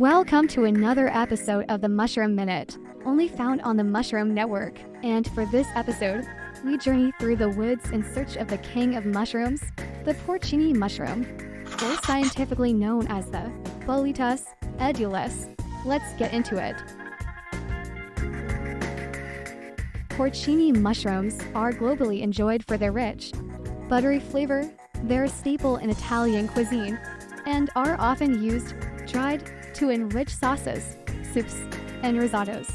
Welcome to another episode of the Mushroom Minute, only found on the Mushroom Network. And for this episode, we journey through the woods in search of the king of mushrooms, the Porcini mushroom, or scientifically known as the Boletus, Edulis. Let's get into it. Porcini mushrooms are globally enjoyed for their rich, buttery flavor. They're a staple in Italian cuisine and are often used dried to enrich sauces, soups, and risottos.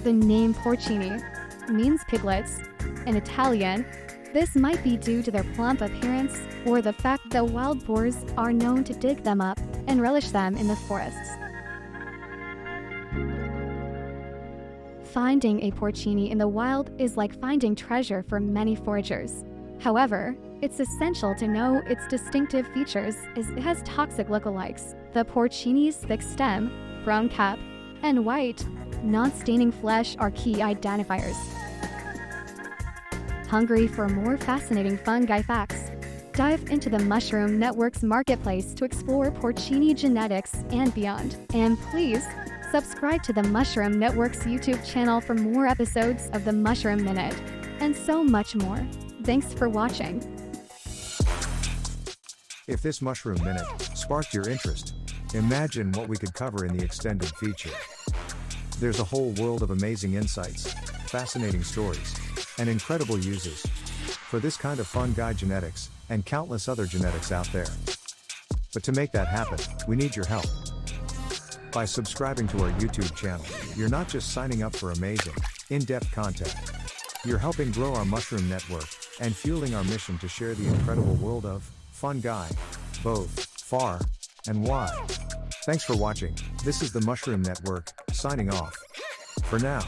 The name Porcini means piglets in Italian. This might be due to their plump appearance or the fact that wild boars are known to dig them up and relish them in the forests. Finding a porcini in the wild is like finding treasure for many foragers. However, it's essential to know its distinctive features as it has toxic lookalikes. The porcini's thick stem, brown cap, and white, non-staining flesh are key identifiers. Hungry for more fascinating fungi facts? Dive into the Mushroom Network's marketplace to explore porcini genetics and beyond. And please, subscribe to the Mushroom Network's YouTube channel for more episodes of the Mushroom Minute, and so much more. Thanks for watching. If this Mushroom Minute sparked your interest, imagine what we could cover in the extended feature. There's a whole world of amazing insights, fascinating stories, and incredible uses for this kind of fungi genetics and countless other genetics out there. But to make that happen, we need your help. By subscribing to our YouTube channel, you're not just signing up for amazing, in-depth content. You're helping grow our Mushroom Network and fueling our mission to share the incredible world of fungi, both far and wide. Thanks for watching. This is the Mushroom Network, signing off. For now.